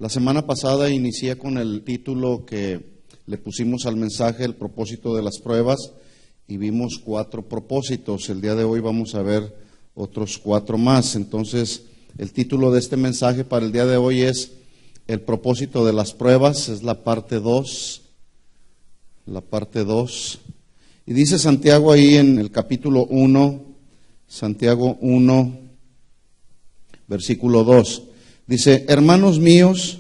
La semana pasada inicié con el título que le pusimos al mensaje, el propósito de las pruebas, y vimos 4 propósitos. El día de hoy vamos a ver otros 4 más. Entonces, el título de este mensaje para el día de hoy es el propósito de las pruebas, es la parte 2. La parte 2. Y dice Santiago ahí en el capítulo 1, Santiago 1, versículo 2. Dice: hermanos míos,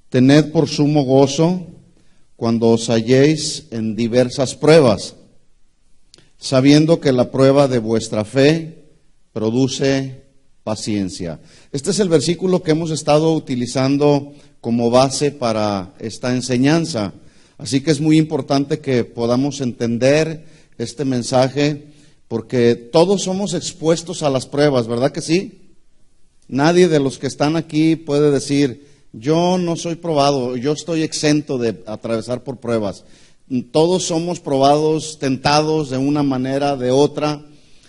tened por sumo gozo cuando os halléis en diversas pruebas, sabiendo que la prueba de vuestra fe produce paciencia. Este es el versículo que hemos estado utilizando como base para esta enseñanza. Así que es muy importante que podamos entender este mensaje, porque todos somos expuestos a las pruebas, ¿verdad que sí? Nadie de los que están aquí puede decir: yo no soy probado, yo estoy exento de atravesar por pruebas. Todos somos probados, tentados de una manera, de otra.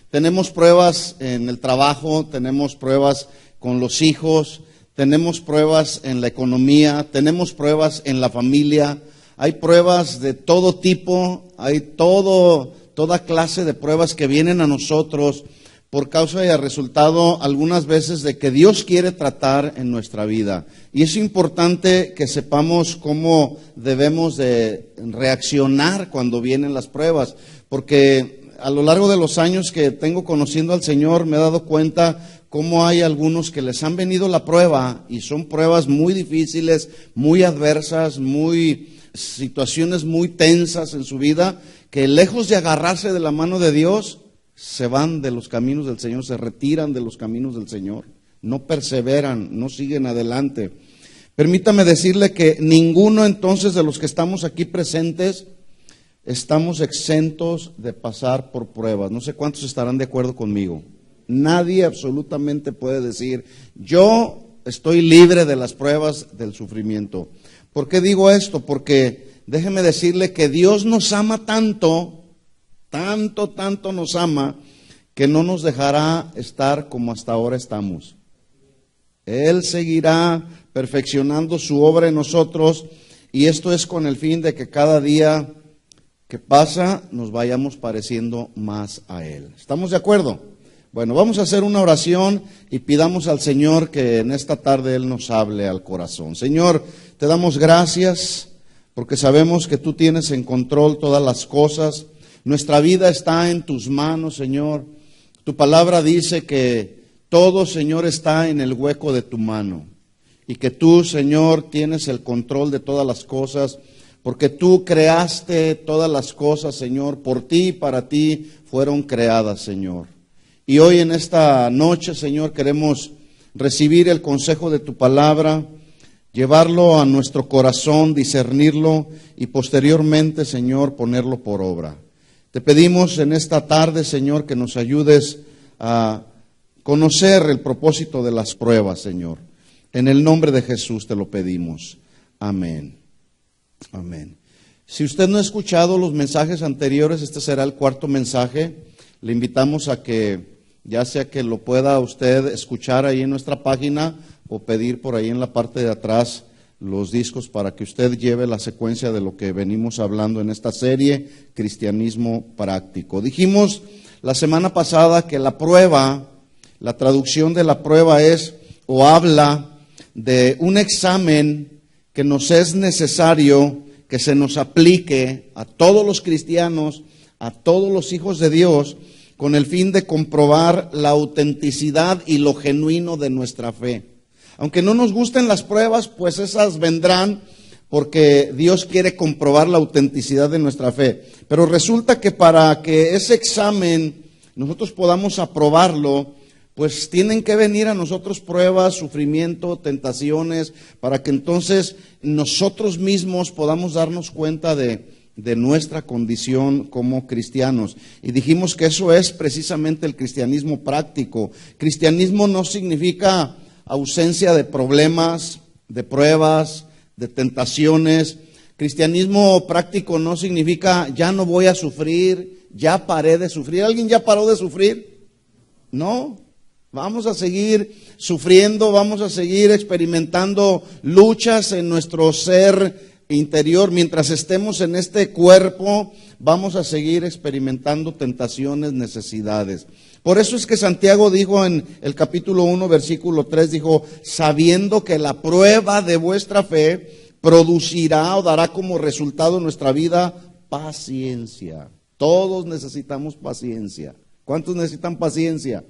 Tenemos pruebas en el trabajo, tenemos pruebas con los hijos, tenemos pruebas en la economía, tenemos pruebas en la familia. Hay pruebas de todo tipo, hay toda clase de pruebas que vienen a nosotros por causa y el resultado algunas veces de que Dios quiere tratar en nuestra vida. Y es importante que sepamos cómo debemos de reaccionar cuando vienen las pruebas, porque a lo largo de los años que tengo conociendo al Señor me he dado cuenta cómo hay algunos que les han venido la prueba y son pruebas muy difíciles, muy adversas, situaciones muy tensas en su vida, que lejos de agarrarse de la mano de Dios, se van de los caminos del Señor, se retiran de los caminos del Señor, no perseveran, no siguen adelante. Permítame decirle que ninguno entonces de los que estamos aquí presentes estamos exentos de pasar por pruebas. No sé cuántos estarán de acuerdo conmigo. Nadie absolutamente puede decir: yo estoy libre de las pruebas, del sufrimiento. ¿Por qué digo esto? Porque déjeme decirle que Dios nos ama tanto nos ama, que no nos dejará estar como hasta ahora estamos. Él seguirá perfeccionando su obra en nosotros, y esto es con el fin de que cada día que pasa nos vayamos pareciendo más a Él. ¿Estamos de acuerdo? Bueno, vamos a hacer una oración y pidamos al Señor que en esta tarde Él nos hable al corazón. Señor, te damos gracias porque sabemos que tú tienes en control todas las cosas. Nuestra vida está en tus manos, Señor. Tu palabra dice que todo, Señor, está en el hueco de tu mano. Y que tú, Señor, tienes el control de todas las cosas, porque tú creaste todas las cosas, Señor. Por ti y para ti fueron creadas, Señor. Y hoy en esta noche, Señor, queremos recibir el consejo de tu palabra, llevarlo a nuestro corazón, discernirlo y posteriormente, Señor, ponerlo por obra. Te pedimos en esta tarde, Señor, que nos ayudes a conocer el propósito de las pruebas, Señor. En el nombre de Jesús te lo pedimos. Amén. Amén. Si usted no ha escuchado los mensajes anteriores, este será el 4º mensaje. Le invitamos a que, ya sea que lo pueda usted escuchar ahí en nuestra página o pedir por ahí en la parte de atrás los discos para que usted lleve la secuencia de lo que venimos hablando en esta serie, Cristianismo Práctico. Dijimos la semana pasada que la prueba, la traducción de la prueba es o habla de un examen que nos es necesario que se nos aplique a todos los cristianos, a todos los hijos de Dios, con el fin de comprobar la autenticidad y lo genuino de nuestra fe. Aunque no nos gusten las pruebas, pues esas vendrán porque Dios quiere comprobar la autenticidad de nuestra fe. Pero resulta que para que ese examen nosotros podamos aprobarlo, pues tienen que venir a nosotros pruebas, sufrimiento, tentaciones, para que entonces nosotros mismos podamos darnos cuenta de nuestra condición como cristianos. Y dijimos que eso es precisamente el cristianismo práctico. Cristianismo no significa ausencia de problemas, de pruebas, de tentaciones. Cristianismo práctico no significa ya no voy a sufrir, ya paré de sufrir. ¿Alguien ya paró de sufrir? No. Vamos a seguir sufriendo, vamos a seguir experimentando luchas en nuestro ser interior. Mientras estemos en este cuerpo, vamos a seguir experimentando tentaciones, necesidades. Por eso es que Santiago dijo en el capítulo 1, versículo 3, dijo, sabiendo que la prueba de vuestra fe producirá o dará como resultado en nuestra vida paciencia. Todos necesitamos paciencia. ¿Cuántos necesitan paciencia?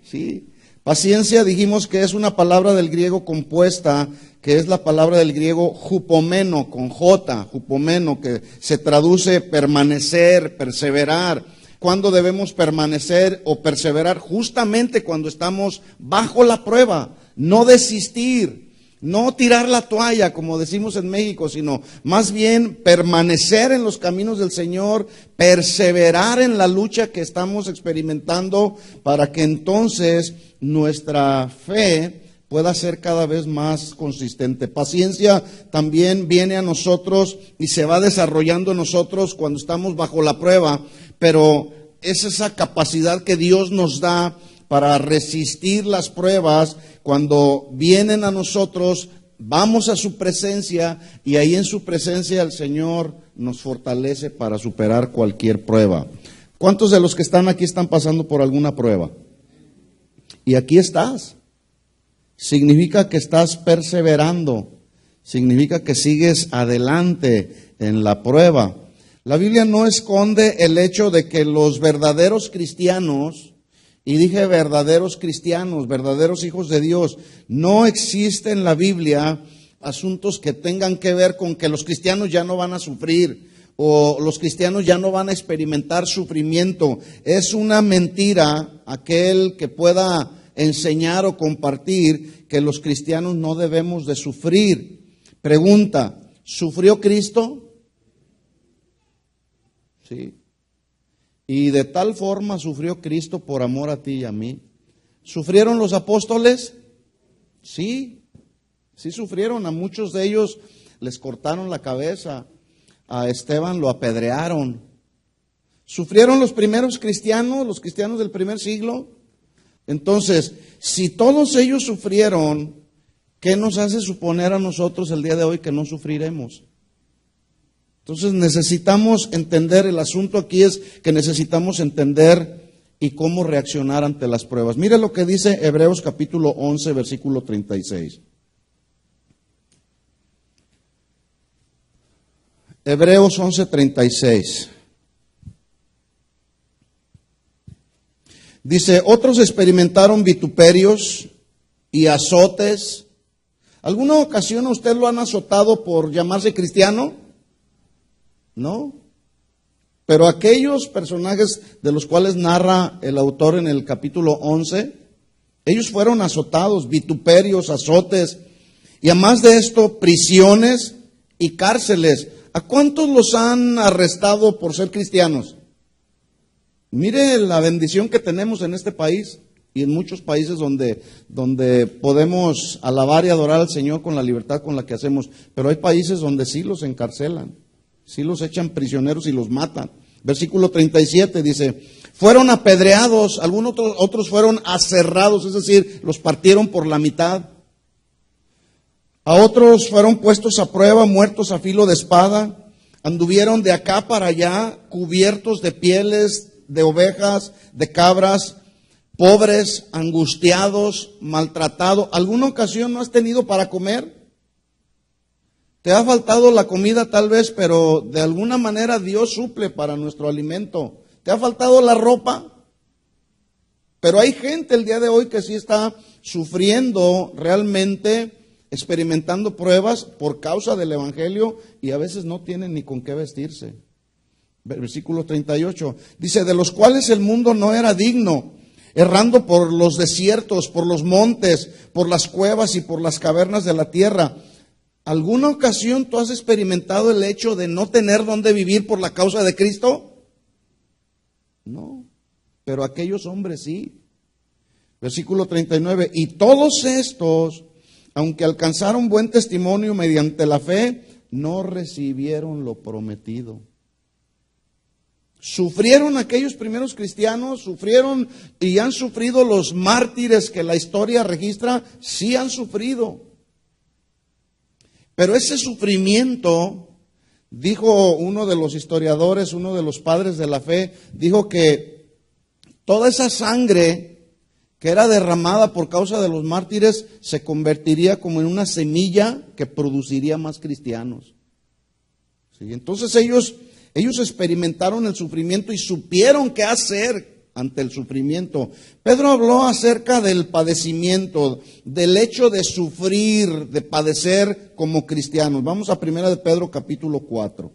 Sí. Paciencia dijimos que es una palabra del griego compuesta, que es la palabra del griego hupomeno, con J, hupomeno, que se traduce permanecer, perseverar. ¿Cuándo debemos permanecer o perseverar? Justamente cuando estamos bajo la prueba, no desistir. No tirar la toalla, como decimos en México, sino más bien permanecer en los caminos del Señor, perseverar en la lucha que estamos experimentando para que entonces nuestra fe pueda ser cada vez más consistente. Paciencia también viene a nosotros y se va desarrollando en nosotros cuando estamos bajo la prueba, pero es esa capacidad que Dios nos da para resistir las pruebas. Cuando vienen a nosotros, vamos a su presencia y ahí en su presencia el Señor nos fortalece para superar cualquier prueba. ¿Cuántos de los que están aquí están pasando por alguna prueba? Y aquí estás. Significa que estás perseverando, significa que sigues adelante en la prueba. La Biblia no esconde el hecho de que los verdaderos cristianos, y dije verdaderos cristianos, verdaderos hijos de Dios, no existe en la Biblia asuntos que tengan que ver con que los cristianos ya no van a sufrir o los cristianos ya no van a experimentar sufrimiento. Es una mentira aquel que pueda enseñar o compartir que los cristianos no debemos de sufrir. Pregunta, ¿sufrió Cristo? Sí. Y de tal forma sufrió Cristo por amor a ti y a mí. ¿Sufrieron los apóstoles? Sí, sí sufrieron. A muchos de ellos les cortaron la cabeza. A Esteban lo apedrearon. ¿Sufrieron los primeros cristianos, los cristianos del primer siglo? Entonces, si todos ellos sufrieron, ¿qué nos hace suponer a nosotros el día de hoy que no sufriremos? Entonces necesitamos entender, el asunto aquí es que necesitamos entender y cómo reaccionar ante las pruebas. Mire lo que dice Hebreos capítulo 11, versículo 36. Hebreos 11, 36. Dice, otros experimentaron vituperios y azotes. ¿Alguna ocasión a usted lo han azotado por llamarse cristiano? No, pero aquellos personajes de los cuales narra el autor en el capítulo 11, ellos fueron azotados, vituperios, azotes, y además de esto, prisiones y cárceles. ¿A cuántos los han arrestado por ser cristianos? Mire la bendición que tenemos en este país y en muchos países donde podemos alabar y adorar al Señor con la libertad con la que hacemos, pero hay países donde sí los encarcelan. Sí los echan prisioneros y los matan. Versículo 37 dice, fueron apedreados, algunos otros fueron aserrados, es decir, los partieron por la mitad. A otros fueron puestos a prueba, muertos a filo de espada. Anduvieron de acá para allá, cubiertos de pieles de ovejas, de cabras, pobres, angustiados, maltratados. ¿Alguna ocasión no has tenido para comer? Te ha faltado la comida tal vez, pero de alguna manera Dios suple para nuestro alimento. ¿Te ha faltado la ropa? Pero hay gente el día de hoy que sí está sufriendo realmente, experimentando pruebas por causa del Evangelio y a veces no tienen ni con qué vestirse. Versículo 38, dice, de los cuales el mundo no era digno, errando por los desiertos, por los montes, por las cuevas y por las cavernas de la tierra. ¿Alguna ocasión tú has experimentado el hecho de no tener dónde vivir por la causa de Cristo? No, pero aquellos hombres sí. Versículo 39, y todos estos, aunque alcanzaron buen testimonio mediante la fe, no recibieron lo prometido. Sufrieron aquellos primeros cristianos, sufrieron y han sufrido los mártires que la historia registra, sí han sufrido. Pero ese sufrimiento, dijo uno de los historiadores, uno de los padres de la fe, dijo que toda esa sangre que era derramada por causa de los mártires se convertiría como en una semilla que produciría más cristianos. ¿Sí? Entonces ellos experimentaron el sufrimiento y supieron qué hacer ante el sufrimiento. Pedro habló acerca del padecimiento, del hecho de sufrir, de padecer como cristianos. Vamos a 1 de Pedro capítulo 4.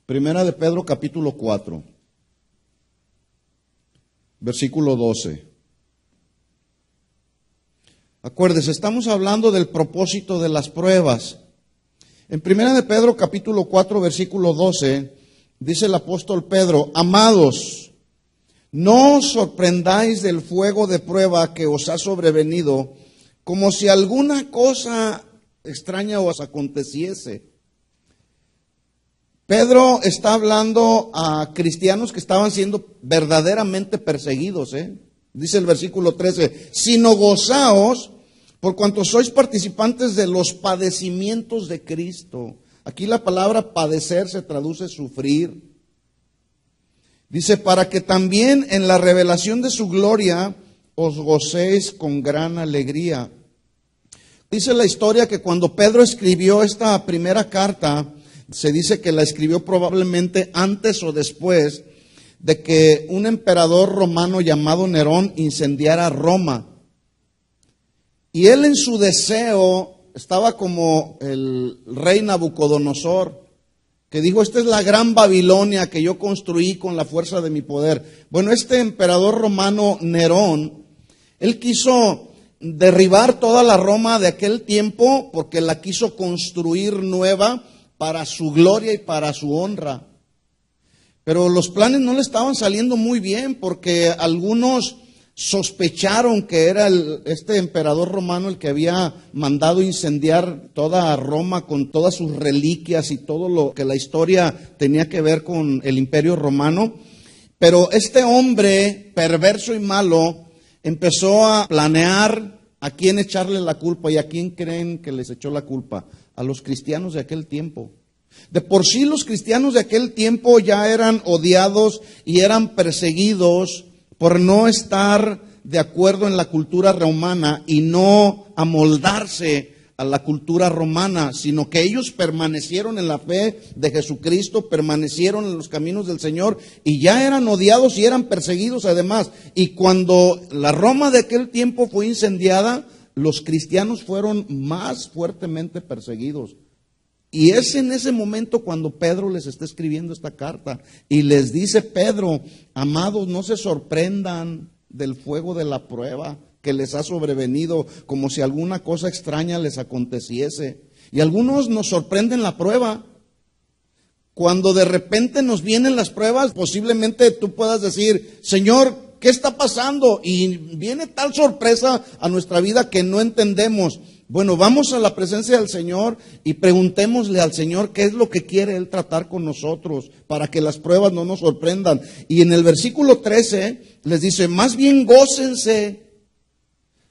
Primera de Pedro capítulo 4, versículo 12. Acuérdese, estamos hablando del propósito de las pruebas. En 1 de Pedro capítulo 4 versículo 12 dice el apóstol Pedro: amados, no os sorprendáis del fuego de prueba que os ha sobrevenido, como si alguna cosa extraña os aconteciese. Pedro está hablando a cristianos que estaban siendo verdaderamente perseguidos, Dice el versículo 13, sino gozaos por cuanto sois participantes de los padecimientos de Cristo. Aquí la palabra padecer se traduce sufrir. Dice, para que también en la revelación de su gloria os gocéis con gran alegría. Dice la historia que cuando Pedro escribió esta primera carta, se dice que la escribió probablemente antes o después de que un emperador romano llamado Nerón incendiara Roma. Y él en su deseo estaba como el rey Nabucodonosor, que dijo, esta es la gran Babilonia que yo construí con la fuerza de mi poder. Bueno, este emperador romano Nerón, él quiso derribar toda la Roma de aquel tiempo porque la quiso construir nueva para su gloria y para su honra. Pero los planes no le estaban saliendo muy bien porque algunos sospecharon que era este emperador romano el que había mandado incendiar toda Roma con todas sus reliquias y todo lo que la historia tenía que ver con el imperio romano. Pero este hombre perverso y malo empezó a planear a quién echarle la culpa. ¿Y a quién creen que les echó la culpa? A los cristianos de aquel tiempo. De por sí los cristianos de aquel tiempo ya eran odiados y eran perseguidos por no estar de acuerdo en la cultura romana y no amoldarse a la cultura romana, sino que ellos permanecieron en la fe de Jesucristo, permanecieron en los caminos del Señor y ya eran odiados y eran perseguidos además. Y cuando la Roma de aquel tiempo fue incendiada, los cristianos fueron más fuertemente perseguidos. Y es en ese momento cuando Pedro les está escribiendo esta carta y les dice, Pedro, amados, no se sorprendan del fuego de la prueba que les ha sobrevenido, como si alguna cosa extraña les aconteciese. Y algunos nos sorprenden la prueba. Cuando de repente nos vienen las pruebas, posiblemente tú puedas decir, Señor, ¿qué está pasando? Y viene tal sorpresa a nuestra vida que no entendemos. Bueno, vamos a la presencia del Señor y preguntémosle al Señor qué es lo que quiere Él tratar con nosotros para que las pruebas no nos sorprendan. Y en el versículo 13 les dice, más bien gócense,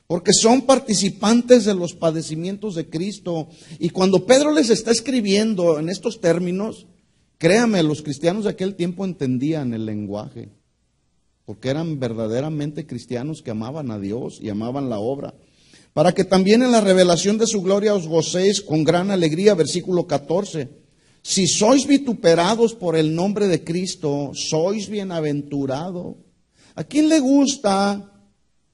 porque son participantes de los padecimientos de Cristo. Y cuando Pedro les está escribiendo en estos términos, créame, los cristianos de aquel tiempo entendían el lenguaje, porque eran verdaderamente cristianos que amaban a Dios y amaban la obra. Para que también en la revelación de su gloria os gocéis con gran alegría, versículo 14. Si sois vituperados por el nombre de Cristo, sois bienaventurado. ¿A quién le gusta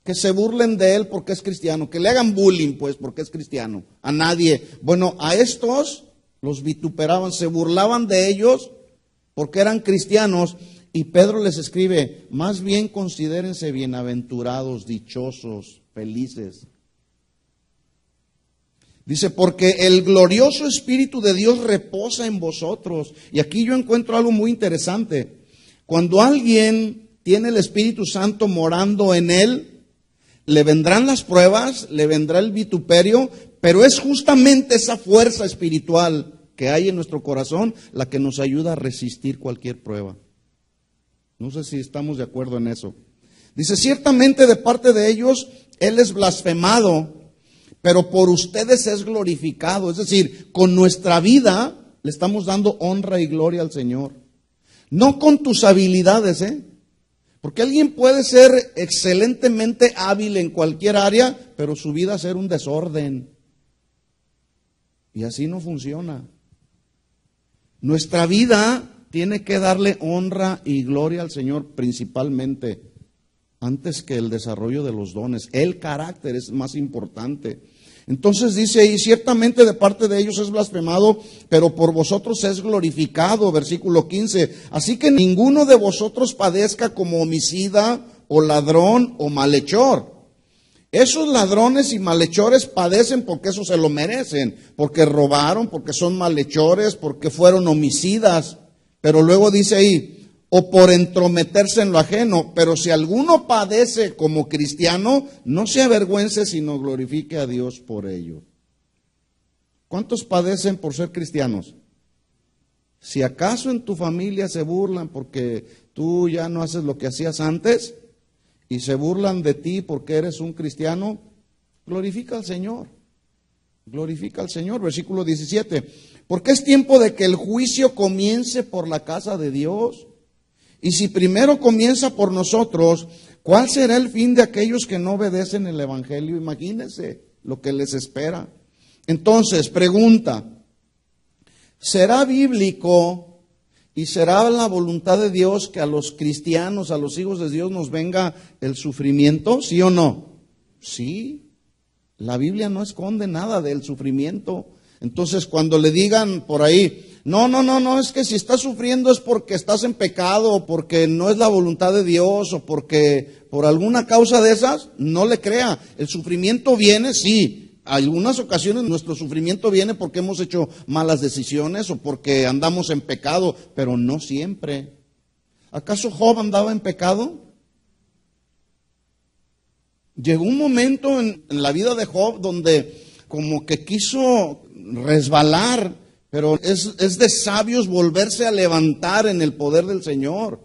que se burlen de él porque es cristiano? Que le hagan bullying, pues, porque es cristiano. A nadie. Bueno, a estos los vituperaban, se burlaban de ellos porque eran cristianos. Y Pedro les escribe, más bien considérense bienaventurados, dichosos, felices. Dice, porque el glorioso Espíritu de Dios reposa en vosotros. Y aquí yo encuentro algo muy interesante. Cuando alguien tiene el Espíritu Santo morando en él, le vendrán las pruebas, le vendrá el vituperio, Pero es justamente esa fuerza espiritual que hay en nuestro corazón la que nos ayuda a resistir cualquier prueba. No sé si estamos de acuerdo en eso. Dice, ciertamente de parte de ellos Él es blasfemado, pero por ustedes es glorificado. Es decir, con nuestra vida le estamos dando honra y gloria al Señor. No con tus habilidades, porque alguien puede ser excelentemente hábil en cualquier área, pero su vida ser un desorden. Y así no funciona. Nuestra vida tiene que darle honra y gloria al Señor principalmente, antes que el desarrollo de los dones. El carácter es más importante. Entonces dice ahí, ciertamente de parte de ellos es blasfemado, pero por vosotros es glorificado, versículo 15. Así que ninguno de vosotros padezca como homicida o ladrón o malhechor. Esos ladrones y malhechores padecen porque eso se lo merecen, porque robaron, porque son malhechores, porque fueron homicidas. Pero luego dice ahí, o por entrometerse en lo ajeno. Pero si alguno padece como cristiano, no se avergüence, sino glorifique a Dios por ello. ¿Cuántos padecen por ser cristianos? Si acaso en tu familia se burlan porque tú ya no haces lo que hacías antes, y se burlan de ti porque eres un cristiano, glorifica al Señor. Glorifica al Señor. Versículo 17. Porque es tiempo de que el juicio comience por la casa de Dios. Y si primero comienza por nosotros, ¿cuál será el fin de aquellos que no obedecen el Evangelio? Imagínense lo que les espera. Entonces, pregunta, ¿será bíblico y será la voluntad de Dios que a los cristianos, a los hijos de Dios, nos venga el sufrimiento? ¿Sí o no? Sí. La Biblia no esconde nada del sufrimiento. Entonces, cuando le digan por ahí, no, es que si estás sufriendo es porque estás en pecado, o porque no es la voluntad de Dios, o porque por alguna causa de esas, no le crea. El sufrimiento viene, sí. Algunas ocasiones nuestro sufrimiento viene porque hemos hecho malas decisiones o porque andamos en pecado, pero no siempre. ¿Acaso Job andaba en pecado? Llegó un momento en la vida de Job donde como que quiso resbalar, pero es de sabios volverse a levantar en el poder del Señor.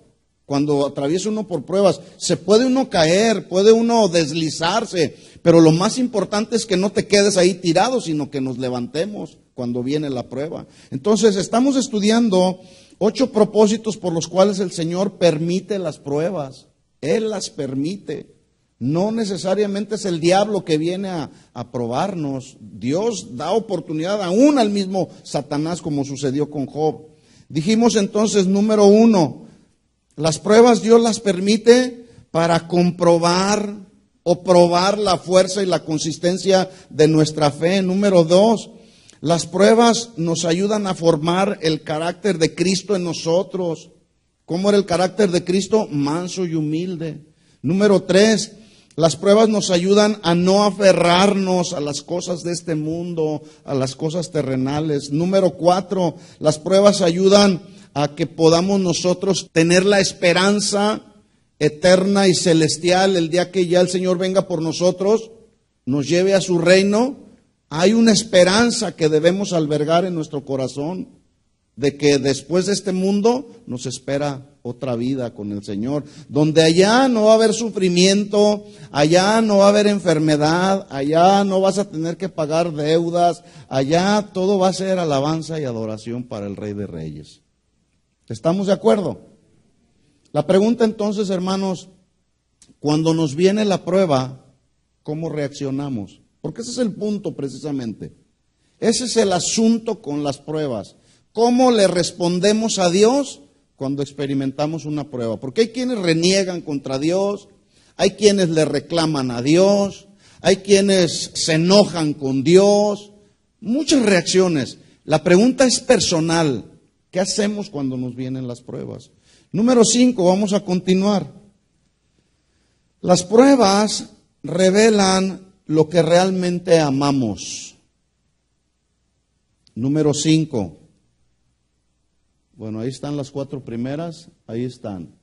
Cuando atraviesa uno por pruebas, se puede uno caer, puede uno deslizarse, pero lo más importante es que no te quedes ahí tirado, sino que nos levantemos cuando viene la prueba. Entonces, estamos estudiando 8 propósitos por los cuales el Señor permite las pruebas. Él las permite. No necesariamente es el diablo que viene a probarnos. Dios da oportunidad aún al mismo Satanás, como sucedió con Job. Dijimos entonces, número 1, las pruebas Dios las permite para comprobar o probar la fuerza y la consistencia de nuestra fe. Número 2, las pruebas nos ayudan a formar el carácter de Cristo en nosotros. ¿Cómo era el carácter de Cristo? Manso y humilde. Número 3, las pruebas nos ayudan a no aferrarnos a las cosas de este mundo, a las cosas terrenales. Número 4, las pruebas ayudan a que podamos nosotros tener la esperanza eterna y celestial el día que ya el Señor venga por nosotros, nos lleve a su reino. Hay una esperanza que debemos albergar en nuestro corazón, de que después de este mundo nos espera otra vida con el Señor, donde allá no va a haber sufrimiento, allá no va a haber enfermedad, allá no vas a tener que pagar deudas, allá todo va a ser alabanza y adoración para el Rey de Reyes. ¿Estamos de acuerdo? La pregunta entonces, hermanos, cuando nos viene la prueba, ¿cómo reaccionamos? Porque ese es el punto precisamente. Ese es el asunto con las pruebas. ¿Cómo le respondemos a Dios cuando experimentamos una prueba? Porque hay quienes reniegan contra Dios, hay quienes le reclaman a Dios, hay quienes se enojan con Dios, muchas reacciones. La pregunta es personal. ¿Qué hacemos cuando nos vienen las pruebas? Número 5, vamos a continuar. Las pruebas revelan lo que realmente amamos. Número 5. Bueno, ahí están las 4 primeras, ahí están.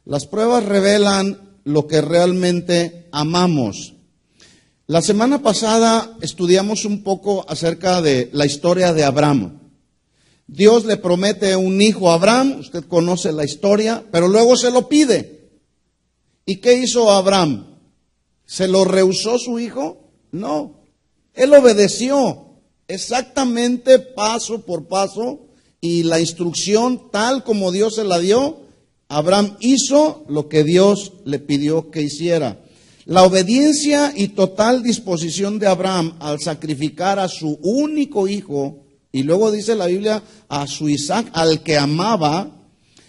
Las pruebas revelan lo que realmente amamos. La semana pasada estudiamos un poco acerca de la historia de Abraham. Dios le promete un hijo a Abraham, usted conoce la historia, pero luego se lo pide. ¿Y qué hizo Abraham? ¿Se lo rehusó su hijo? No, él obedeció exactamente paso por paso y la instrucción tal como Dios se la dio. Abraham hizo lo que Dios le pidió que hiciera. La obediencia y total disposición de Abraham al sacrificar a su único hijo, y luego dice la Biblia, a su Isaac, al que amaba,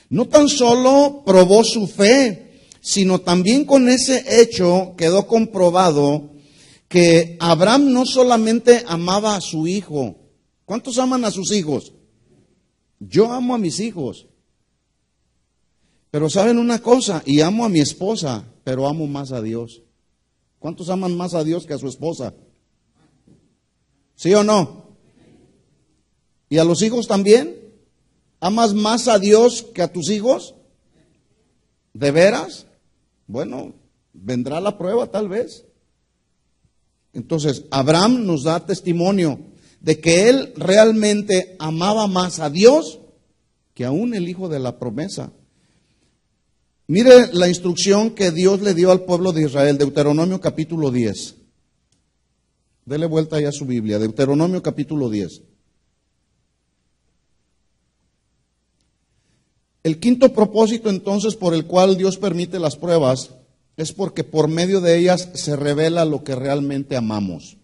no tan solo probó su fe, sino también con ese hecho quedó comprobado que Abraham no solamente amaba a su hijo. ¿Cuántos aman a sus hijos? Yo amo a mis hijos. Pero saben una cosa, y amo a mi esposa, pero amo más a Dios. ¿Cuántos aman más a Dios que a su esposa? ¿Sí o no? ¿Y a los hijos también? ¿Amas más a Dios que a tus hijos? ¿De veras? Bueno, vendrá la prueba tal vez. Entonces, Abraham nos da testimonio de que él realmente amaba más a Dios que aún el hijo de la promesa. Mire la instrucción que Dios le dio al pueblo de Israel, Deuteronomio capítulo 10. Dele vuelta ya a su Biblia, Deuteronomio capítulo 10. El quinto propósito entonces por el cual Dios permite las pruebas es porque por medio de ellas se revela lo que realmente amamos.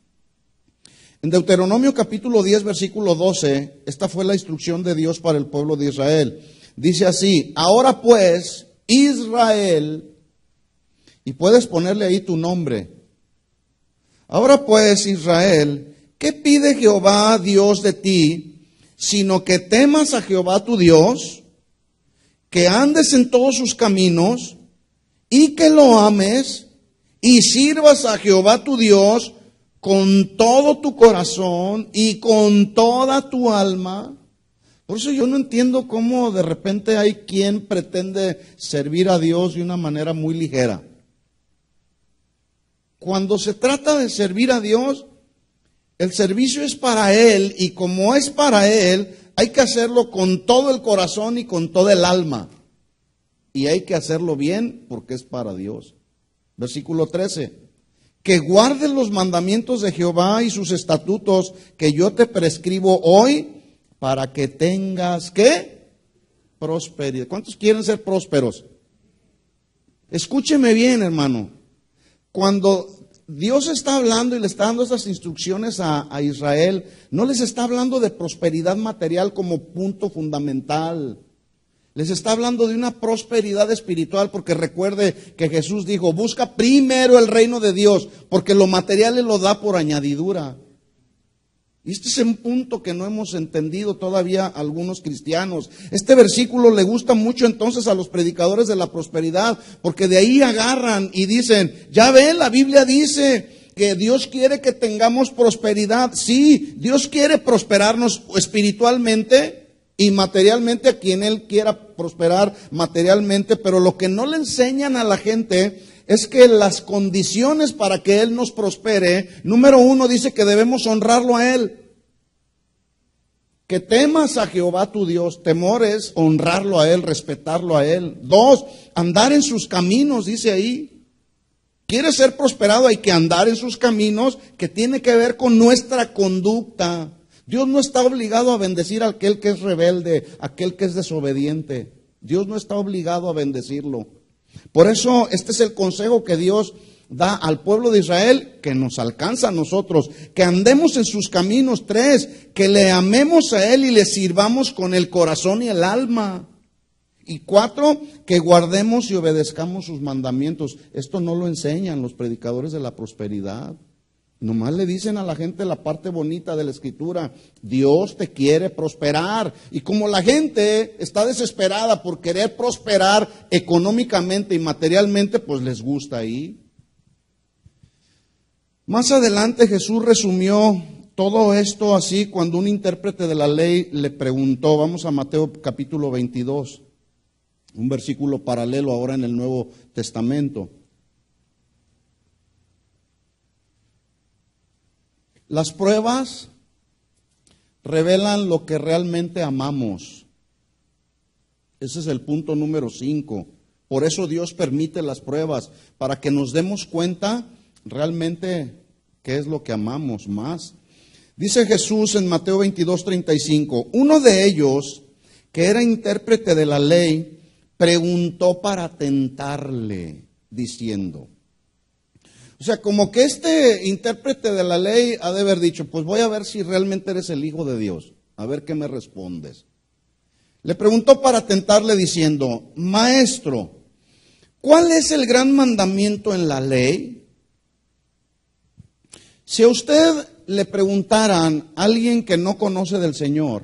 En Deuteronomio capítulo 10, versículo 12, esta fue la instrucción de Dios para el pueblo de Israel. Dice así: ahora pues, Israel, y puedes ponerle ahí tu nombre. Ahora pues, Israel, ¿qué pide Jehová Dios de ti, sino que temas a Jehová tu Dios, que andes en todos sus caminos, y que lo ames, y sirvas a Jehová tu Dios con todo tu corazón y con toda tu alma? Por eso yo no entiendo cómo de repente hay quien pretende servir a Dios de una manera muy ligera. Cuando se trata de servir a Dios, el servicio es para Él, y como es para Él, hay que hacerlo con todo el corazón y con toda el alma. Y hay que hacerlo bien porque es para Dios. Versículo 13. Que guardes los mandamientos de Jehová y sus estatutos que yo te prescribo hoy, para que tengas, ¿qué? Prosperidad. ¿Cuántos quieren ser prósperos? Escúcheme bien, hermano. Cuando Dios está hablando y le está dando esas instrucciones a Israel, no les está hablando de prosperidad material como punto fundamental. Les está hablando de una prosperidad espiritual, porque recuerde que Jesús dijo: busca primero el reino de Dios, porque lo material Él lo da por añadidura. Y este es un punto que no hemos entendido todavía algunos cristianos. Este versículo le gusta mucho entonces a los predicadores de la prosperidad, porque de ahí agarran y dicen: ya ven, la Biblia dice que Dios quiere que tengamos prosperidad. Sí, Dios quiere prosperarnos espiritualmente y materialmente a quien Él quiera prosperar materialmente, pero lo que no le enseñan a la gente es que las condiciones para que Él nos prospere, número uno, dice que debemos honrarlo a Él. Que temas a Jehová tu Dios. Temor es honrarlo a Él, respetarlo a Él. Dos, andar en sus caminos, dice ahí. ¿Quieres ser prosperado? Hay que andar en sus caminos, que tiene que ver con nuestra conducta. Dios no está obligado a bendecir a aquel que es rebelde, a aquel que es desobediente. Dios no está obligado a bendecirlo. Por eso este es el consejo que Dios da al pueblo de Israel, que nos alcanza a nosotros: que andemos en sus caminos. Tres, que le amemos a Él y le sirvamos con el corazón y el alma. Y cuatro, que guardemos y obedezcamos sus mandamientos. Esto no lo enseñan los predicadores de la prosperidad. Nomás le dicen a la gente la parte bonita de la Escritura: Dios te quiere prosperar. Y como la gente está desesperada por querer prosperar económicamente y materialmente, pues les gusta ahí. Más adelante Jesús resumió todo esto así cuando un intérprete de la ley le preguntó. Vamos a Mateo capítulo 22, un versículo paralelo ahora en el Nuevo Testamento. Las pruebas revelan lo que realmente amamos. Ese es el punto número 5. Por eso Dios permite las pruebas, para que nos demos cuenta realmente qué es lo que amamos más. Dice Jesús en Mateo 22:35, uno de ellos, que era intérprete de la ley, preguntó para tentarle, diciendo. O sea, como que este intérprete de la ley ha de haber dicho, pues voy a ver si realmente eres el Hijo de Dios, a ver qué me respondes. Le preguntó para tentarle diciendo, Maestro, ¿cuál es el gran mandamiento en la ley? Si a usted le preguntaran a alguien que no conoce del Señor,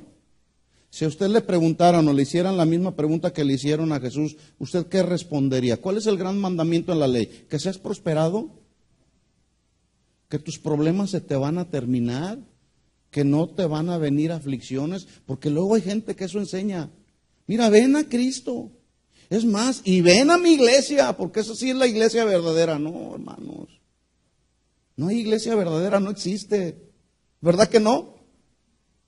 si a usted le preguntaran o le hicieran la misma pregunta que le hicieron a Jesús, ¿usted qué respondería? ¿Cuál es el gran mandamiento en la ley? ¿Que seas prosperado? ¿Que tus problemas se te van a terminar? ¿Que no te van a venir aflicciones? Porque luego hay gente que eso enseña. Mira, ven a Cristo. Es más, y ven a mi iglesia, porque eso sí es la iglesia verdadera. No, hermanos. No hay iglesia verdadera, no existe. ¿Verdad que no?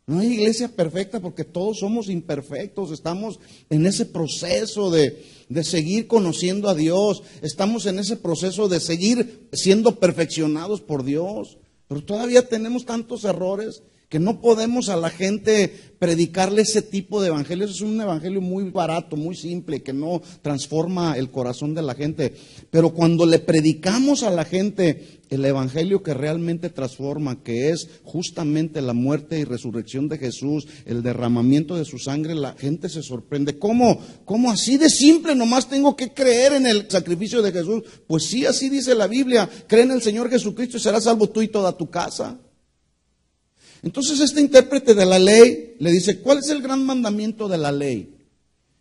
No hay iglesia perfecta porque todos somos imperfectos. Estamos en ese proceso de seguir conociendo a Dios. Estamos en ese proceso de seguir siendo perfeccionados por Dios. Pero todavía tenemos tantos errores que no podemos a la gente predicarle ese tipo de evangelio. Es un evangelio muy barato, muy simple, que no transforma el corazón de la gente. Pero cuando le predicamos a la gente el evangelio que realmente transforma, que es justamente la muerte y resurrección de Jesús, el derramamiento de su sangre, la gente se sorprende. ¿Cómo así de simple? Nomás tengo que creer en el sacrificio de Jesús. Pues sí, así dice la Biblia. Cree en el Señor Jesucristo y serás salvo tú y toda tu casa. Entonces este intérprete de la ley le dice, ¿cuál es el gran mandamiento de la ley?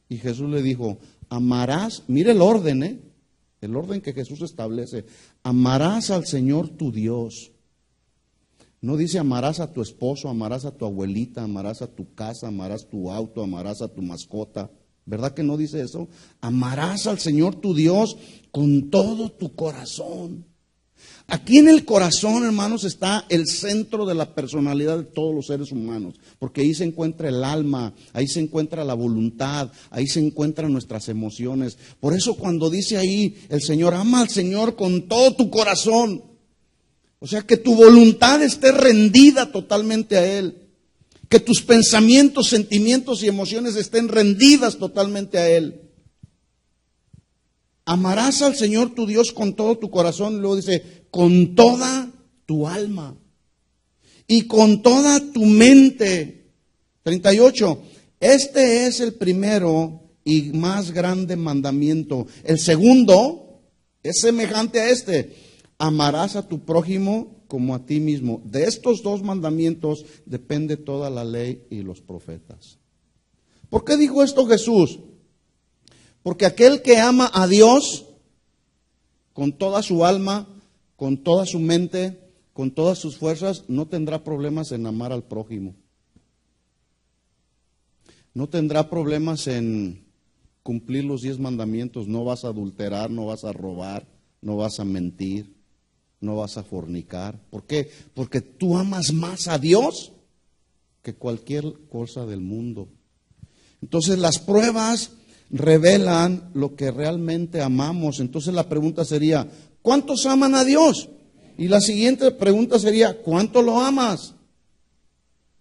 Y Jesús le dijo, amarás, mire el orden, el orden que Jesús establece, amarás al Señor tu Dios. No dice amarás a tu esposo, amarás a tu abuelita, amarás a tu casa, amarás tu auto, amarás a tu mascota. ¿Verdad que no dice eso? Amarás al Señor tu Dios con todo tu corazón. Aquí en el corazón, hermanos, está el centro de la personalidad de todos los seres humanos, porque ahí se encuentra el alma, ahí se encuentra la voluntad, ahí se encuentran nuestras emociones. Por eso cuando dice ahí el Señor, ama al Señor con todo tu corazón, o sea, que tu voluntad esté rendida totalmente a Él, que tus pensamientos, sentimientos y emociones estén rendidas totalmente a Él. Amarás al Señor tu Dios con todo tu corazón, y luego dice, con toda tu alma y con toda tu mente. 38, este es el primero y más grande mandamiento. El segundo es semejante a este, amarás a tu prójimo como a ti mismo. De estos dos mandamientos depende toda la ley y los profetas. ¿Por qué dijo esto Jesús? Porque aquel que ama a Dios con toda su alma, con toda su mente, con todas sus fuerzas, no tendrá problemas en amar al prójimo. No tendrá problemas en cumplir los 10 mandamientos. No vas a adulterar, no vas a robar, no vas a mentir, no vas a fornicar. ¿Por qué? Porque tú amas más a Dios que cualquier cosa del mundo. Entonces las pruebas revelan lo que realmente amamos. Entonces la pregunta sería, ¿cuántos aman a Dios? Y la siguiente pregunta sería, ¿cuánto lo amas?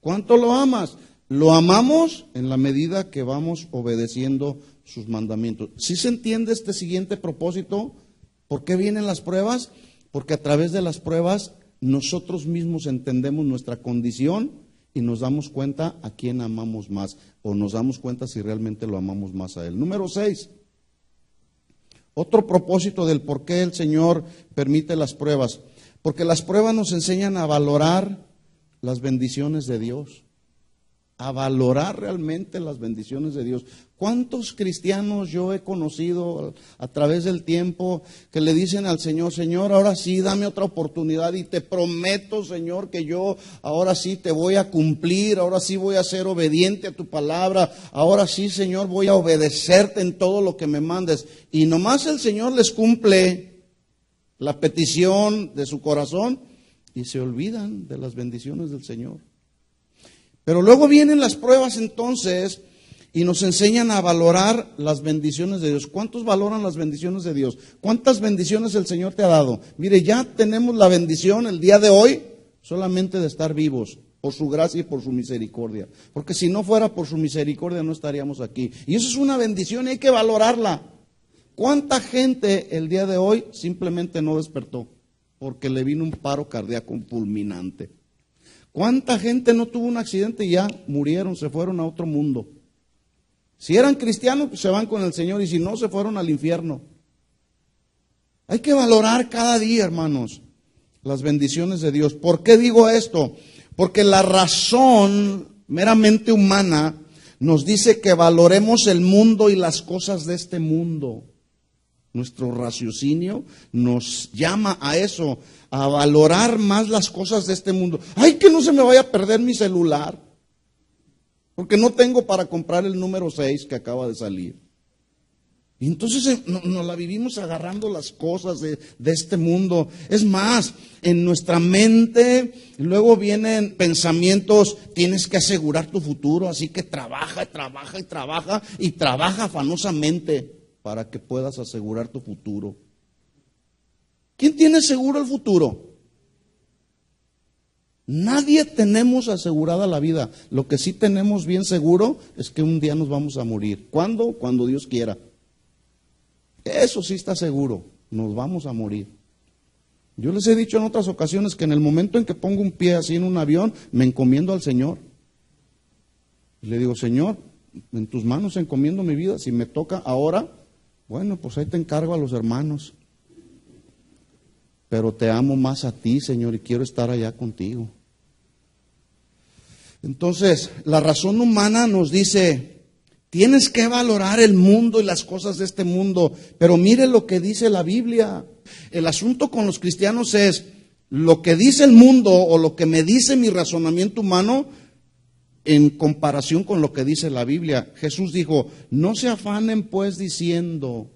¿Cuánto lo amas? Lo amamos en la medida que vamos obedeciendo sus mandamientos. ¿Sí se entiende este siguiente propósito? ¿Por qué vienen las pruebas? Porque a través de las pruebas nosotros mismos entendemos nuestra condición y nos damos cuenta a quién amamos más, o nos damos cuenta si realmente lo amamos más a Él. Número 6. Otro propósito del por qué el Señor permite las pruebas. Porque las pruebas nos enseñan a valorar las bendiciones de Dios. A valorar realmente las bendiciones de Dios. ¿Cuántos cristianos yo he conocido a través del tiempo que le dicen al Señor, Señor, ahora sí, dame otra oportunidad y te prometo, Señor, que yo ahora sí te voy a cumplir, ahora sí voy a ser obediente a tu palabra, ahora sí, Señor, voy a obedecerte en todo lo que me mandes? Y nomás el Señor les cumple la petición de su corazón y se olvidan de las bendiciones del Señor. Pero luego vienen las pruebas entonces y nos enseñan a valorar las bendiciones de Dios. ¿Cuántos valoran las bendiciones de Dios? ¿Cuántas bendiciones el Señor te ha dado? Mire, ya tenemos la bendición el día de hoy solamente de estar vivos, por su gracia y por su misericordia. Porque si no fuera por su misericordia no estaríamos aquí. Y eso es una bendición y hay que valorarla. ¿Cuánta gente el día de hoy simplemente no despertó? Porque le vino un paro cardíaco fulminante. ¿Cuánta gente no tuvo un accidente y ya murieron, se fueron a otro mundo? Si eran cristianos, pues se van con el Señor, y si no, se fueron al infierno. Hay que valorar cada día, hermanos, las bendiciones de Dios. ¿Por qué digo esto? Porque la razón meramente humana nos dice que valoremos el mundo y las cosas de este mundo. Nuestro raciocinio nos llama a eso, a valorar más las cosas de este mundo. ¡Ay, que no se me vaya a perder mi celular! Porque no tengo para comprar el número 6 que acaba de salir. Y entonces nos la vivimos agarrando las cosas de este mundo. Es más, en nuestra mente luego vienen pensamientos, tienes que asegurar tu futuro, así que trabaja afanosamente para que puedas asegurar tu futuro. ¿Quién tiene seguro el futuro? Nadie tenemos asegurada la vida. Lo que sí tenemos bien seguro es que un día nos vamos a morir. ¿Cuándo? Cuando Dios quiera. Eso sí está seguro, nos vamos a morir. Yo les he dicho en otras ocasiones que en el momento en que pongo un pie así en un avión, me encomiendo al Señor. Y le digo, Señor, en tus manos encomiendo mi vida. Si me toca ahora, bueno, pues ahí te encargo a los hermanos. Pero te amo más a ti, Señor, y quiero estar allá contigo. Entonces, la razón humana nos dice, tienes que valorar el mundo y las cosas de este mundo. Pero mire lo que dice la Biblia. El asunto con los cristianos es, lo que dice el mundo o lo que me dice mi razonamiento humano en comparación con lo que dice la Biblia. Jesús dijo, no se afanen pues diciendo,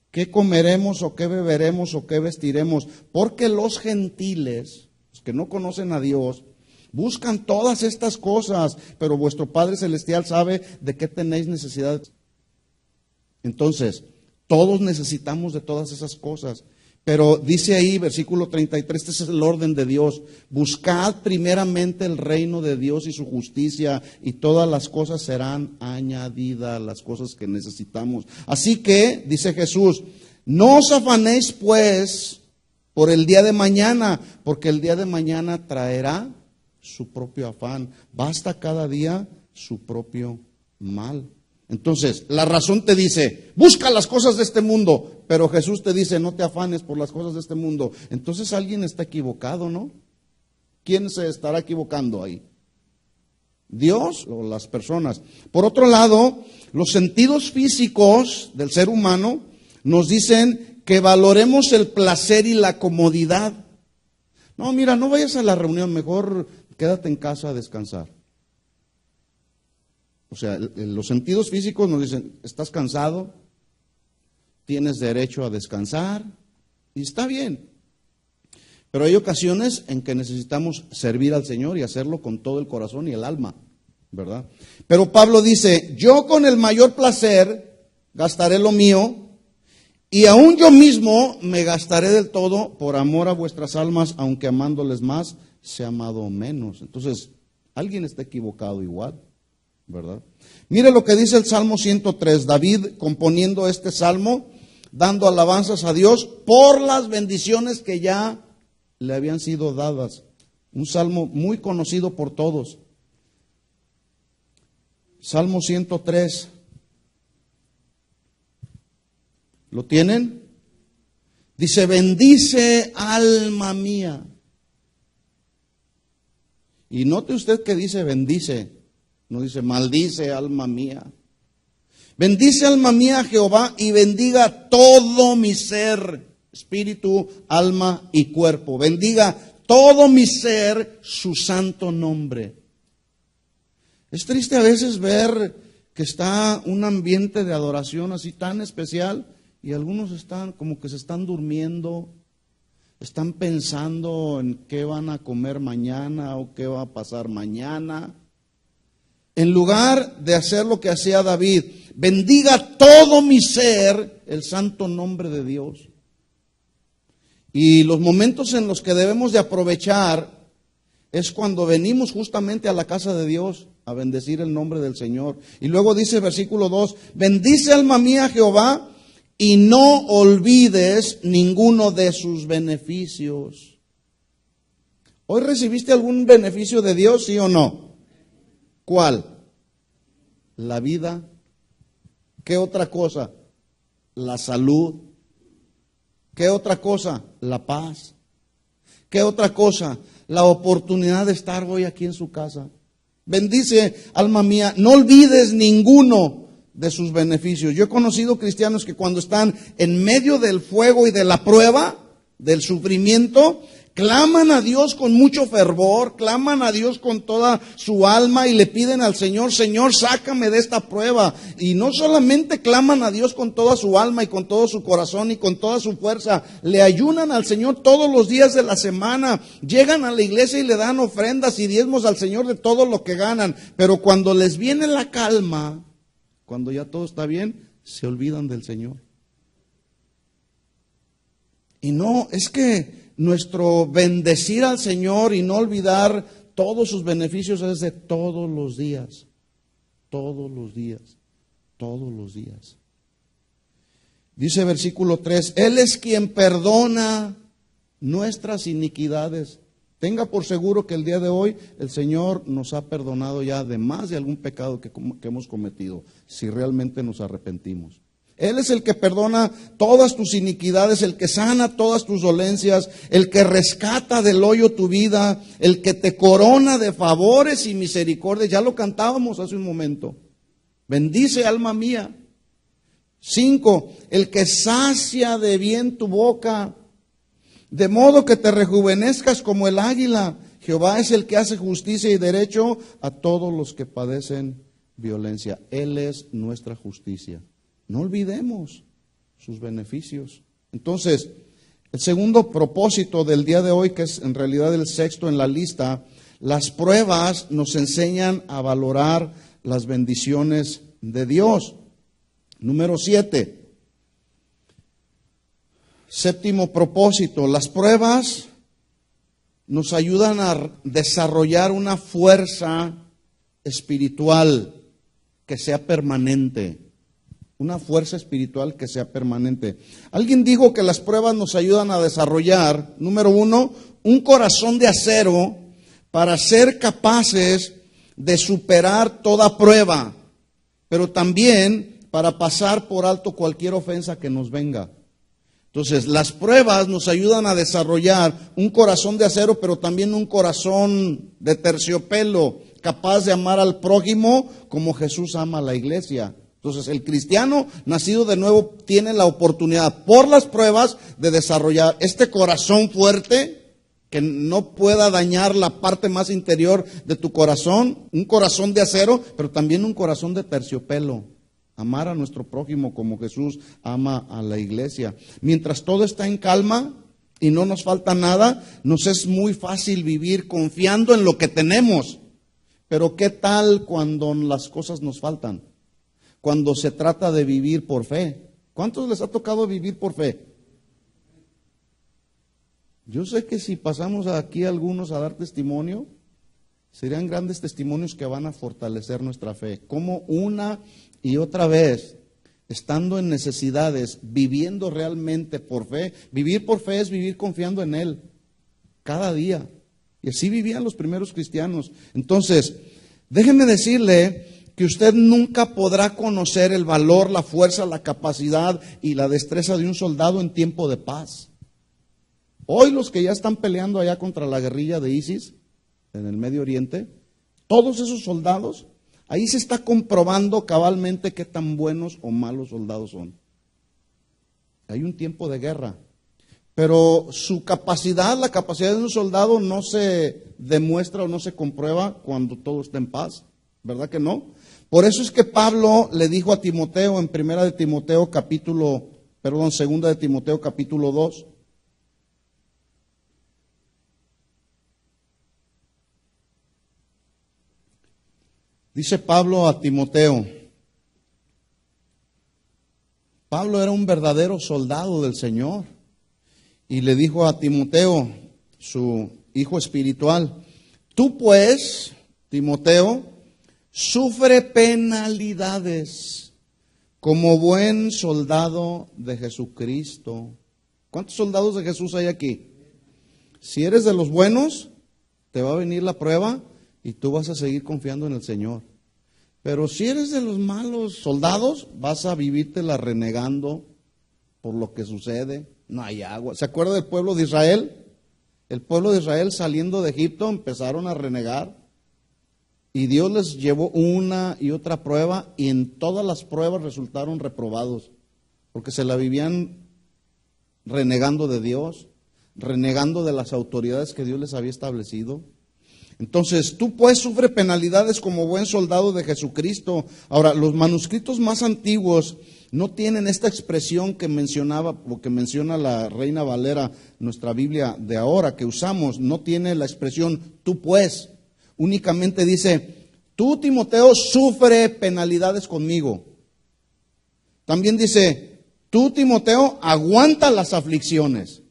¿qué comeremos o qué beberemos o qué vestiremos? Porque los gentiles, los que no conocen a Dios, buscan todas estas cosas, pero vuestro Padre Celestial sabe de qué tenéis necesidad. Entonces, todos necesitamos de todas esas cosas. Pero dice ahí, versículo 33, este es el orden de Dios. Buscad primeramente el reino de Dios y su justicia, y todas las cosas serán añadidas, las cosas que necesitamos. Así que, dice Jesús, no os afanéis pues por el día de mañana, porque el día de mañana traerá su propio afán. Basta cada día su propio mal. Entonces, la razón te dice, busca las cosas de este mundo, pero Jesús te dice, no te afanes por las cosas de este mundo. Entonces alguien está equivocado, ¿no? ¿Quién se estará equivocando ahí? ¿Dios o las personas? Por otro lado, los sentidos físicos del ser humano nos dicen que valoremos el placer y la comodidad. No, mira, no vayas a la reunión, mejor quédate en casa a descansar. O sea, los sentidos físicos nos dicen, estás cansado, tienes derecho a descansar, y está bien. Pero hay ocasiones en que necesitamos servir al Señor y hacerlo con todo el corazón y el alma, ¿verdad? Pero Pablo dice, yo con el mayor placer gastaré lo mío, y aún yo mismo me gastaré del todo por amor a vuestras almas, aunque amándoles más, sea amado menos. Entonces, alguien está equivocado igual, ¿verdad? Mire lo que dice el Salmo 103, David componiendo este salmo, dando alabanzas a Dios por las bendiciones que ya le habían sido dadas. Un salmo muy conocido por todos. Salmo 103. ¿Lo tienen? Dice, bendice alma mía. Y note usted que dice bendice. No dice, maldice alma mía. Bendice alma mía Jehová y bendiga todo mi ser, espíritu, alma y cuerpo. Bendiga todo mi ser su santo nombre. Es triste a veces ver que está un ambiente de adoración así tan especial y algunos están como que se están durmiendo, Están pensando en qué van a comer mañana o qué va a pasar mañana. En lugar de hacer lo que hacía David, bendiga todo mi ser el santo nombre de Dios. Y los momentos en los que debemos de aprovechar es cuando venimos justamente a la casa de Dios a bendecir el nombre del Señor. Y luego dice versículo 2, bendice alma mía Jehová y no olvides ninguno de sus beneficios. ¿Hoy recibiste algún beneficio de Dios, sí o no? ¿Cuál? La vida. ¿Qué otra cosa? La salud. ¿Qué otra cosa? La paz. ¿Qué otra cosa? La oportunidad de estar hoy aquí en su casa. Bendice, alma mía, no olvides ninguno de sus beneficios. Yo he conocido cristianos que cuando están en medio del fuego y de la prueba, del sufrimiento, claman a Dios con mucho fervor, claman a Dios con toda su alma y le piden al Señor, Señor, sácame de esta prueba. Y no solamente claman a Dios con toda su alma y con todo su corazón y con toda su fuerza, le ayunan al Señor todos los días de la semana, llegan a la iglesia y le dan ofrendas y diezmos al Señor de todo lo que ganan. Pero cuando les viene la calma, cuando ya todo está bien, se olvidan del Señor. Y no, es que nuestro bendecir al Señor y no olvidar todos sus beneficios es de todos los días, todos los días, todos los días. Dice versículo 3, Él es quien perdona nuestras iniquidades. Tenga por seguro que el día de hoy el Señor nos ha perdonado ya de más de algún pecado que hemos cometido, si realmente nos arrepentimos. Él es el que perdona todas tus iniquidades, el que sana todas tus dolencias, el que rescata del hoyo tu vida, el que te corona de favores y misericordias. Ya lo cantábamos hace un momento. Bendice, alma mía. 5, el que sacia de bien tu boca, de modo que te rejuvenezcas como el águila. Jehová es el que hace justicia y derecho a todos los que padecen violencia. Él es nuestra justicia. No olvidemos sus beneficios. Entonces, el segundo propósito del día de hoy, que es en realidad el sexto en la lista, las pruebas nos enseñan a valorar las bendiciones de Dios. Número 7. Séptimo propósito, las pruebas nos ayudan a desarrollar una fuerza espiritual que sea permanente. Una fuerza espiritual que sea permanente. Alguien dijo que las pruebas nos ayudan a desarrollar, número 1, un corazón de acero para ser capaces de superar toda prueba, pero también para pasar por alto cualquier ofensa que nos venga. Entonces, las pruebas nos ayudan a desarrollar un corazón de acero, pero también un corazón de terciopelo, capaz de amar al prójimo como Jesús ama a la iglesia. Entonces, el cristiano nacido de nuevo tiene la oportunidad por las pruebas de desarrollar este corazón fuerte que no pueda dañar la parte más interior de tu corazón, un corazón de acero, pero también un corazón de terciopelo. Amar a nuestro prójimo como Jesús ama a la iglesia. Mientras todo está en calma y no nos falta nada, nos es muy fácil vivir confiando en lo que tenemos. Pero ¿qué tal cuando las cosas nos faltan? Cuando se trata de vivir por fe. ¿Cuántos les ha tocado vivir por fe? Yo sé que si pasamos aquí algunos a dar testimonio, serían grandes testimonios que van a fortalecer nuestra fe. Como una y otra vez, estando en necesidades, viviendo realmente por fe. Vivir por fe es vivir confiando en Él, cada día. Y así vivían los primeros cristianos. Entonces, déjeme decirle que usted nunca podrá conocer el valor, la fuerza, la capacidad y la destreza de un soldado en tiempo de paz. Hoy los que ya están peleando allá contra la guerrilla de ISIS en el Medio Oriente, todos esos soldados, ahí se está comprobando cabalmente qué tan buenos o malos soldados son. Hay un tiempo de guerra, pero su capacidad, la capacidad de un soldado no se demuestra o no se comprueba cuando todo está en paz, ¿verdad que no? Por eso es que Pablo le dijo a Timoteo en 2 de Timoteo capítulo 2, Dice Pablo a Timoteo. Pablo era un verdadero soldado del Señor. Y le dijo a Timoteo, su hijo espiritual, tú pues, Timoteo, sufre penalidades como buen soldado de Jesucristo. ¿Cuántos soldados de Jesús hay aquí? Si eres de los buenos, te va a venir la prueba y tú vas a seguir confiando en el Señor. Pero si eres de los malos soldados, vas a vivírtela renegando por lo que sucede. No hay agua. ¿Se acuerda del pueblo de Israel? El pueblo de Israel saliendo de Egipto empezaron a renegar. Y Dios les llevó una y otra prueba y en todas las pruebas resultaron reprobados. Porque se la vivían renegando de Dios, renegando de las autoridades que Dios les había establecido. Entonces, tú pues sufre penalidades como buen soldado de Jesucristo. Ahora, los manuscritos más antiguos no tienen esta expresión que mencionaba, o que menciona la Reina Valera, nuestra Biblia de ahora, que usamos. No tiene la expresión tú pues. Únicamente dice, tú, Timoteo, sufre penalidades conmigo. También dice, tú, Timoteo, aguanta las aflicciones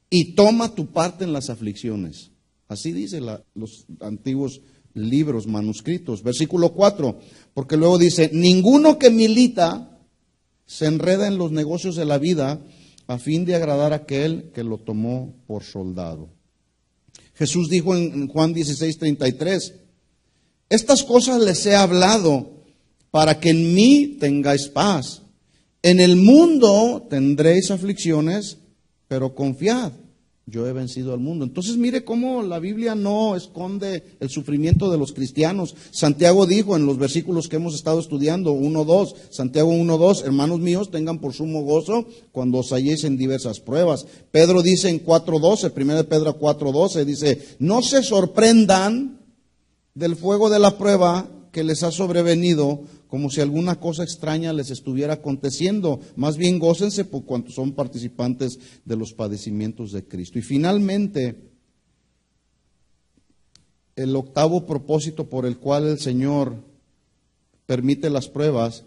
y toma tu parte en las aflicciones. Así dice los antiguos libros, manuscritos. Versículo 4, porque luego dice, ninguno que milita se enreda en los negocios de la vida a fin de agradar a aquel que lo tomó por soldado. Jesús dijo en Juan 16:33, estas cosas les he hablado para que en mí tengáis paz. En el mundo tendréis aflicciones, pero confiad, yo he vencido al mundo. Entonces mire cómo la Biblia no esconde el sufrimiento de los cristianos. Santiago dijo en los versículos que hemos estado estudiando, 1:2, Santiago 1:2, hermanos míos, tengan por sumo gozo cuando os halléis en diversas pruebas. Pedro dice en 4:12, 1 Pedro 4:12, dice, no se sorprendan del fuego de la prueba que les ha sobrevenido, como si alguna cosa extraña les estuviera aconteciendo. Más bien gócense por cuanto son participantes de los padecimientos de Cristo. Y finalmente, el octavo propósito por el cual el Señor permite las pruebas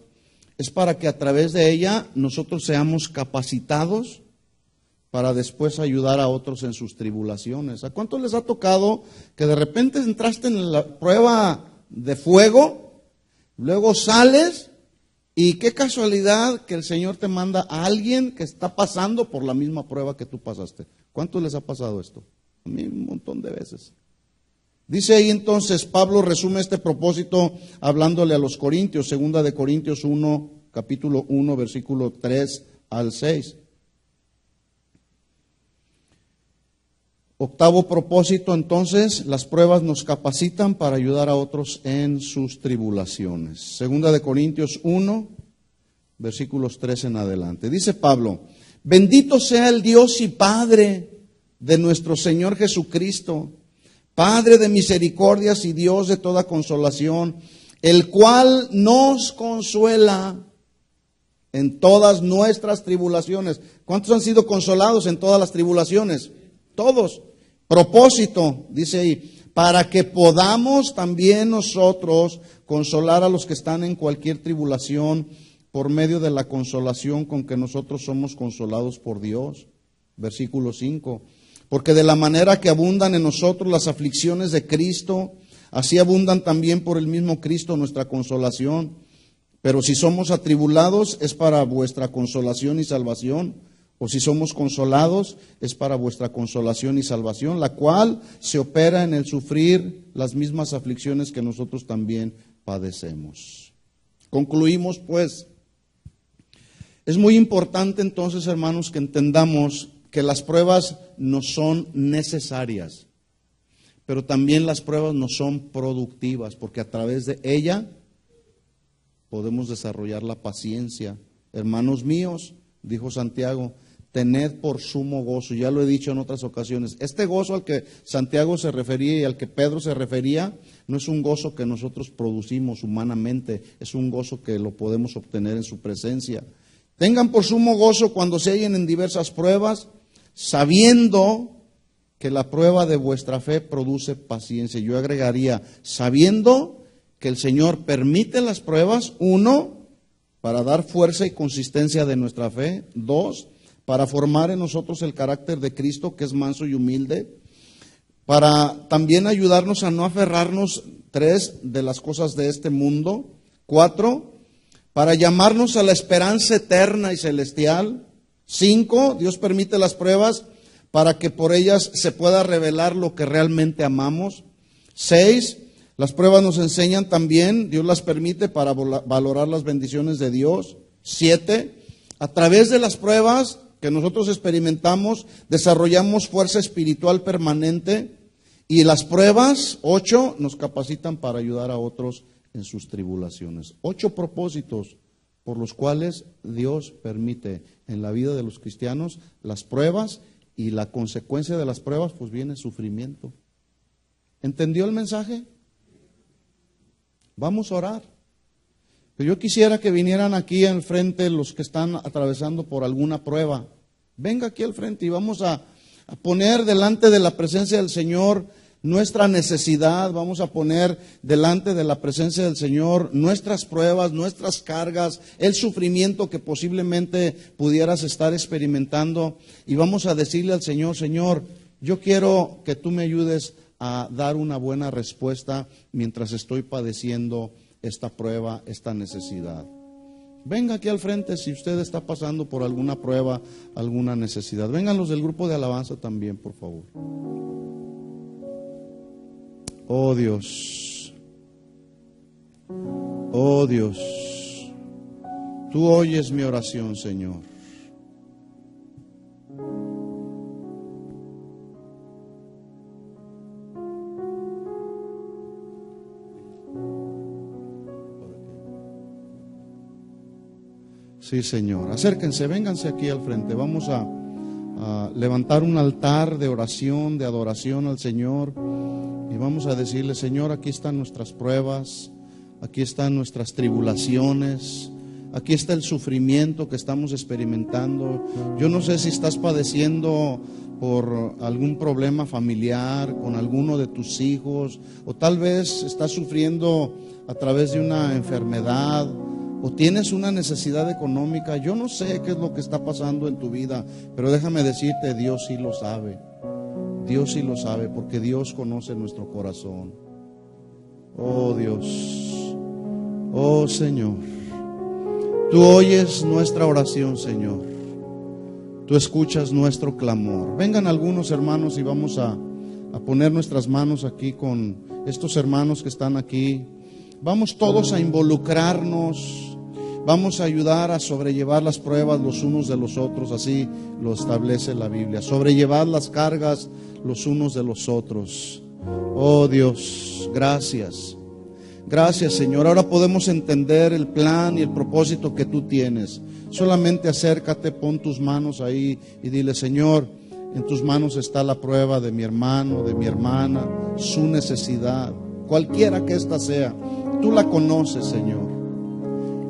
es para que a través de ella nosotros seamos capacitados para después ayudar a otros en sus tribulaciones. ¿A cuántos les ha tocado que de repente entraste en la prueba de fuego? Luego sales y qué casualidad que el Señor te manda a alguien que está pasando por la misma prueba que tú pasaste. ¿Cuántos les ha pasado esto? A mí un montón de veces. Dice ahí entonces, Pablo resume este propósito hablándole a los Corintios, 2 de Corintios 1, capítulo 1, versículo 3 al 6. Octavo propósito, entonces, las pruebas nos capacitan para ayudar a otros en sus tribulaciones. 2 de Corintios 1, versículos 3 en adelante. Dice Pablo, bendito sea el Dios y Padre de nuestro Señor Jesucristo, Padre de misericordias y Dios de toda consolación, el cual nos consuela en todas nuestras tribulaciones. ¿Cuántos han sido consolados en todas las tribulaciones? Todos. Propósito, dice ahí, para que podamos también nosotros consolar a los que están en cualquier tribulación por medio de la consolación con que nosotros somos consolados por Dios. Versículo 5. Porque de la manera que abundan en nosotros las aflicciones de Cristo, así abundan también por el mismo Cristo nuestra consolación. Pero si somos atribulados es para vuestra consolación y salvación. O si somos consolados, es para vuestra consolación y salvación, la cual se opera en el sufrir las mismas aflicciones que nosotros también padecemos. Concluimos pues. Es muy importante entonces, hermanos, que entendamos que las pruebas nos son necesarias, pero también las pruebas nos son productivas, porque a través de ella podemos desarrollar la paciencia. Hermanos míos, dijo Santiago, tened por sumo gozo. Ya lo he dicho en otras ocasiones. Este gozo al que Santiago se refería y al que Pedro se refería, no es un gozo que nosotros producimos humanamente, es un gozo que lo podemos obtener en su presencia. Tengan por sumo gozo cuando se hallen en diversas pruebas, sabiendo que la prueba de vuestra fe produce paciencia. Yo agregaría, sabiendo que el Señor permite las pruebas, 1, para dar fuerza y consistencia de nuestra fe, 2, para formar en nosotros el carácter de Cristo, que es manso y humilde, para también ayudarnos a no aferrarnos, 3, de las cosas de este mundo, 4, para llamarnos a la esperanza eterna y celestial, 5, Dios permite las pruebas para que por ellas se pueda revelar lo que realmente amamos, 6, las pruebas nos enseñan también, Dios las permite para valorar las bendiciones de Dios, 7, a través de las pruebas que nosotros experimentamos, desarrollamos fuerza espiritual permanente, y las pruebas, 8, nos capacitan para ayudar a otros en sus tribulaciones. 8 propósitos por los cuales Dios permite en la vida de los cristianos las pruebas, y la consecuencia de las pruebas pues viene sufrimiento. ¿Entendió el mensaje? Vamos a orar. Pero yo quisiera que vinieran aquí al frente los que están atravesando por alguna prueba. Venga aquí al frente y vamos a poner delante de la presencia del Señor nuestra necesidad, vamos a poner delante de la presencia del Señor nuestras pruebas, nuestras cargas, el sufrimiento que posiblemente pudieras estar experimentando, y vamos a decirle al Señor: Señor, yo quiero que tú me ayudes a dar una buena respuesta mientras estoy padeciendo esta prueba, esta necesidad. Venga aquí al frente si usted está pasando por alguna prueba, alguna necesidad. Vengan los del grupo de alabanza también, por favor. Oh Dios, oh Dios, tú oyes mi oración, Señor. Sí, Señor. Acérquense, vénganse aquí al frente. Vamos a levantar un altar de oración, de adoración al Señor. Y vamos a decirle: Señor, aquí están nuestras pruebas, aquí están nuestras tribulaciones, aquí está el sufrimiento que estamos experimentando. Yo no sé si estás padeciendo por algún problema familiar con alguno de tus hijos, o tal vez estás sufriendo a través de una enfermedad, o tienes una necesidad económica. Yo no sé qué es lo que está pasando en tu vida, pero déjame decirte, Dios sí lo sabe. Dios sí lo sabe, porque Dios conoce nuestro corazón. Oh Dios, oh Señor, tú oyes nuestra oración, Señor. Tú escuchas nuestro clamor. Vengan algunos hermanos y vamos a poner nuestras manos aquí con estos hermanos que están aquí. Vamos todos a involucrarnos. Vamos a ayudar a sobrellevar las pruebas los unos de los otros, así lo establece la Biblia. Sobrellevar las cargas los unos de los otros. Oh Dios, gracias. Gracias, Señor. Ahora podemos entender el plan y el propósito que tú tienes. Solamente acércate, pon tus manos ahí y dile: Señor, en tus manos está la prueba de mi hermano, de mi hermana, su necesidad, cualquiera que ésta sea. Tú la conoces, Señor.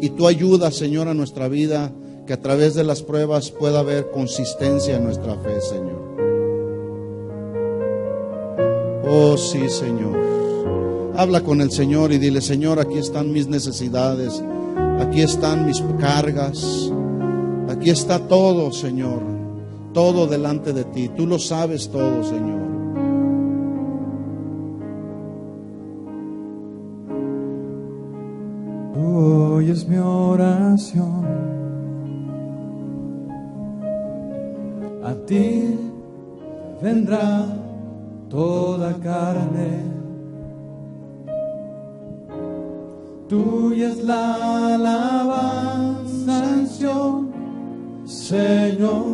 Y tú ayudas, Señor, a nuestra vida, que a través de las pruebas pueda haber consistencia en nuestra fe, Señor. Oh sí, Señor. Habla con el Señor y dile: Señor, aquí están mis necesidades, aquí están mis cargas, aquí está todo, Señor, todo delante de ti. Tú lo sabes todo, Señor. Hoy es mi oración, a ti vendrá toda carne, tuya es la alabanza, Señor,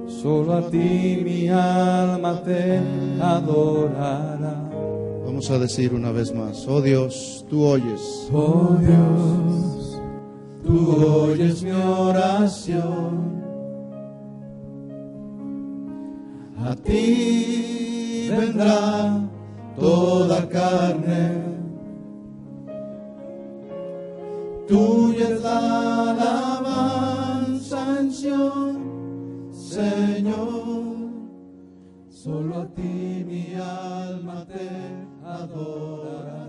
solo a ti mi alma te adorará. Vamos a decir una vez más: oh Dios, tú oyes. Oh Dios, tú oyes mi oración, a ti vendrá toda carne, tuya es la alabanza, Señor, solo a ti mi alma te adorará.